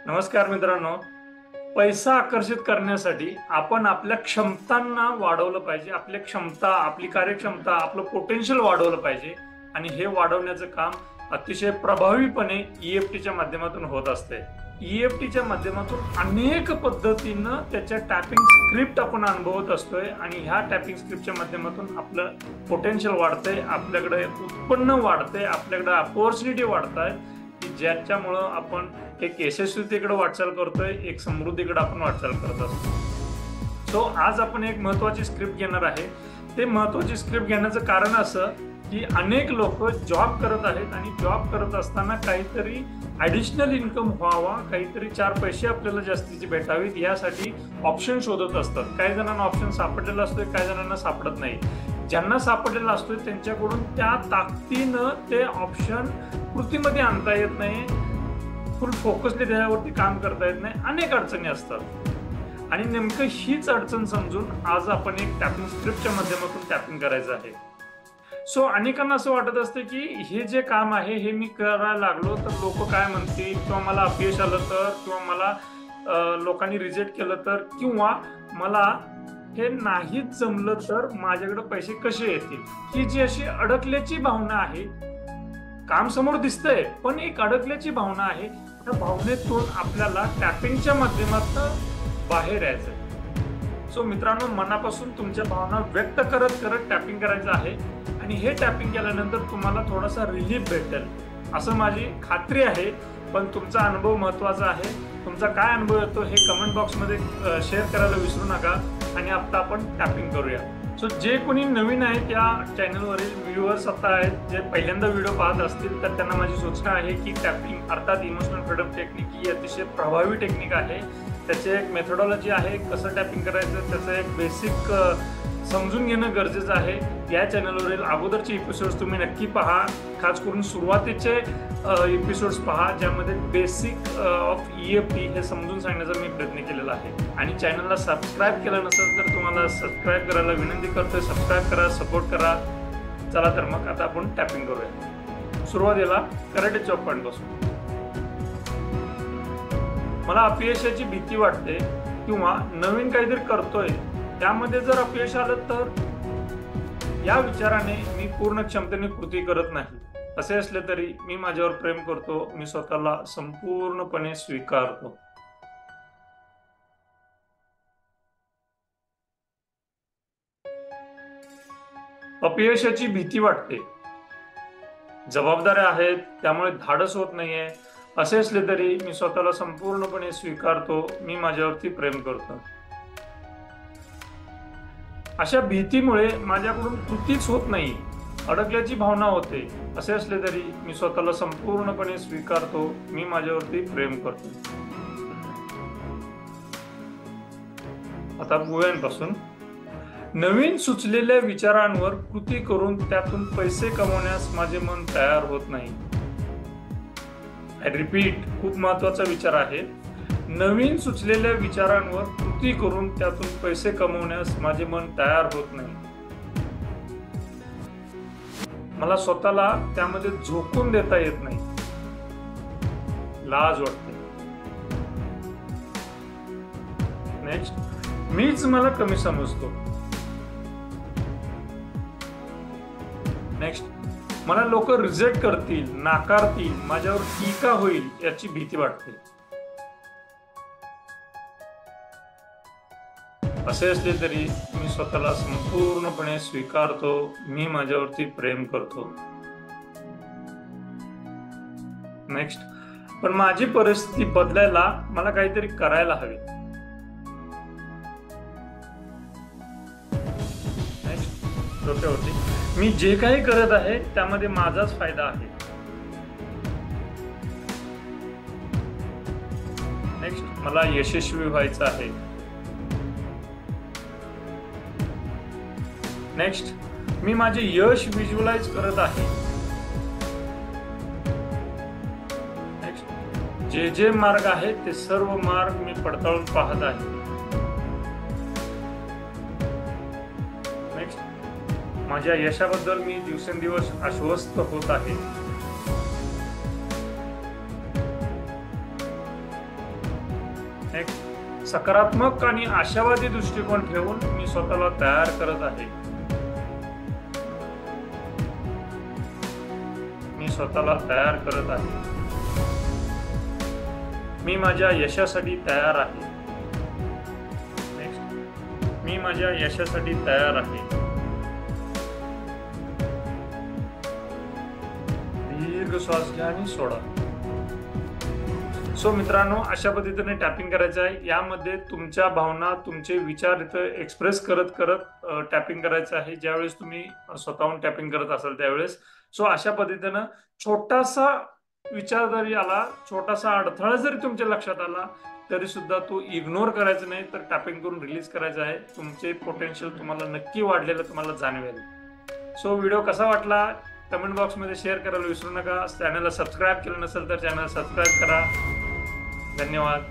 नमस्कार मित्रांनो. पैसा आकर्षित करण्यासाठी आपण आपल्या क्षमतांना वाढवलं पाहिजे. आपली क्षमता, आपली कार्यक्षमता, आपलं पोटेन्शियल वाढवलं पाहिजे आणि हे वाढवण्याचं काम अतिशय प्रभावीपणे ईएफटीच्या माध्यमातून होत असते. ईएफटीच्या माध्यमातून अनेक पद्धतीनं त्याच्या टॅपिंग स्क्रिप्ट आपण अनुभवत असतोय आणि ह्या टॅपिंग स्क्रिप्टच्या माध्यमातून आपलं पोटेन्शियल वाढतंय, आपल्याकडे उत्पन्न वाढतंय, आपल्याकडे अपॉर्च्युनिटी वाढत आहे की ज्याच्यामुळं आपण एक यशस्वीतेकडे वाटचाल करतोय, एक समृद्धीकडे आपण वाटचाल करत असतो. सो आज आपण एक महत्वाची स्क्रिप्ट घेणार आहे. ते महत्वाची स्क्रिप्ट घेण्याचं कारण असं की अनेक लोक जॉब करत आहेत आणि जॉब करत असताना काहीतरी ऍडिशनल इन्कम व्हावा, काहीतरी 4 पैसे आपल्याला जास्तीचे भेटावेत यासाठी ऑप्शन शोधत असतात. काही जणांना ऑप्शन सापडलेला असतोय, काही जणांना सापडत नाही. ज्यांना सापडलेला असतोय त्यांच्याकडून त्या ताकदीनं ते ऑप्शन कृतीमध्ये आणता येत नाही, फुल फोकसने त्याच्यावरती काम करता येत नाही, अनेक अडचणी असतात. आणि नेमकं हीच अडचण समजून आज आपण एक टॅपिंग स्क्रिप्टच्या माध्यमातून टॅपिंग करायचं आहे. सो अनेकांना असं वाटत असतं की हे जे काम आहे हे मी करायला लागलो तर लोक काय म्हणतील, किंवा मला अपयश आलं तर, किंवा मला लोकांनी रिजेक्ट केलं तर, किंवा मला हे नाहीच जमलं तर माझ्याकडे पैसे कसे येतील. ही जी अशी अडकल्याची भावना आहे, काम समोर दिसतंय पण एक अडकल्याची भावना आहे, त्या भावनेतून आपल्याला टॅपिंगच्या माध्यमातून बाहेर यायचं. सो मित्रांनो, मनापासून तुमच्या भावना व्यक्त करत करत टॅपिंग करायचं आहे आणि हे टॅपिंग केल्यानंतर तुम्हाला थोडासा रिलीफ भेटेल असं माझी खात्री आहे. पण तुमचा अनुभव महत्वाचा आहे. तुमचा काय अनुभव येतो हे कमेंट बॉक्समध्ये शेअर करायला विसरू नका. आणि आता आपण टॅपिंग करूया. सो जे कोणी नवीन आहेत त्या चॅनलवरील व्ह्युअर्स आता आहेत, जे पहिल्यांदा व्हिडिओ पाहत असतील तर त्यांना माझी सूचना आहे की टॅपिंग अर्थात इमोशनल फ्रीडम टेक्निक ही अतिशय प्रभावी टेक्निक आहे. त्याचे एक मेथोडॉलॉजी आहे, कसं टॅपिंग करायचं त्याचं एक बेसिक समजून घेणं गरजेचं आहे. या चॅनलवरील अगोदरचे एपिसोड्स तुम्ही नक्की पहा, खास करून सुरुवातीचे एपिसोड्स पहा ज्यामध्ये बेसिक ऑफ ईएफटी हे समजून सांगण्याचा मी प्रयत्न केलेला आहे. आणि चॅनलला सबस्क्राईब केलं नसेल तर तुम्हाला सबस्क्राईब करायला विनंती करतोय. सबस्क्राईब करा, सपोर्ट करा. चला तर मग आता आपण टॅपिंग करूया. सुरुवातीला कराटे चॉप पॉइंट पासून. मला अपयशाची भीती वाटते किंवा नवीन काहीतरी करतोय त्यामध्ये जर अपयश आलं तर या विचाराने मी पूर्ण क्षमतेने कृती करत नाही. असे असले तरी मी माझ्यावर प्रेम करतो, मी स्वतःला संपूर्णपणे स्वीकारतो. अपयशाची भीती वाटते, जबाबदाऱ्या आहेत त्यामुळे धाडस होत नाहीये. असे असले तरी मी स्वतःला संपूर्णपणे स्वीकारतो, मी माझ्यावरती प्रेम करतो. अशा भीतीमुळे माझ्याकडून कृतीच होत नाही, अडकल्याची भावना होते. असे असले तरी मी स्वतःला संपूर्णपणे स्वीकारतो, मी माझ्यावरती प्रेम करतो. आता भुव्यांपासून. नवीन सुचलेल्या विचारांवर कृती करून त्यातून पैसे कमवण्यास माझे मन तयार होत नाही. आय रिपीट, खूप महत्वाचा विचार आहे. नवीन सुचलेल्या विचारांवर कृती करून त्यातून पैसे कमवण्यास माझे मन तयार होत नाही. मला स्वतःला त्यामध्ये झोकून देता येत नाही, लाज वाटते. नेक्स्ट, मीच मला कमी समजतो. नेक्स्ट, मला लोक रिजेक्ट करतील, नाकारतील, माझ्यावर टीका होईल याची भीती वाटते. असे असले तरी मी स्वतःला संपूर्णपणे स्वीकारतो, मी माझ्यावरती प्रेम करतो. नेक्स्ट, पण माझी परिस्थिती बदलायला मला काहीतरी करायला हवे. नेक्स्ट, डोक्यावरती, मी जे काही करत आहे त्यामध्ये माझाच फायदा आहे. नेक्स्ट, मला यशस्वी व्हायचं आहे. नेक्स्ट, मी माझे यश व्हिज्युअलाइज करत आहे. नेक्स्ट, जे जे मार्ग आहेत ते सर्व मार्ग मी पडताळून पाहत आहे. नेक्स्ट, माझ्या यशाबद्दल मी दिवसेंदिवस आश्वस्त होत आहे. नेक्स्ट, सकारात्मक आणि आशावादी दृष्टिकोन ठेवून मी स्वतःला तयार करत आहे. मी स्वतःला तयार करत आहे. मी माझ्या यशासाठी तयार आहे. नेक्स्ट, मी माझ्या यशासाठी तयार आहे. दीर्घ श्वास घ्या आणि सोडा. सो मित्रांनो, अशा पद्धतीने टॅपिंग करायचं आहे. यामध्ये तुमच्या भावना, तुमचे विचार इथं एक्सप्रेस करत करत टॅपिंग करायचं आहे. ज्यावेळेस तुम्ही स्वतःहून टॅपिंग करत असाल त्यावेळेस. सो अशा पद्धतीनं छोटासा विचार जरी आला, छोटासा अडथळा जरी तुमच्या लक्षात आला, तरी सुद्धा तो इग्नोर करायचा नाही, तर टॅपिंग करून रिलीज करायचं आहे. तुमचे पोटेन्शियल तुम्हाला नक्की वाढलेलं तुम्हाला जाणवेल. सो व्हिडिओ कसा वाटला कमेंट बॉक्समध्ये शेअर करायला विसरू नका. चॅनलला सबस्क्राईब केलं नसेल तर चॅनल सबस्क्राईब करा. धन्यवाद.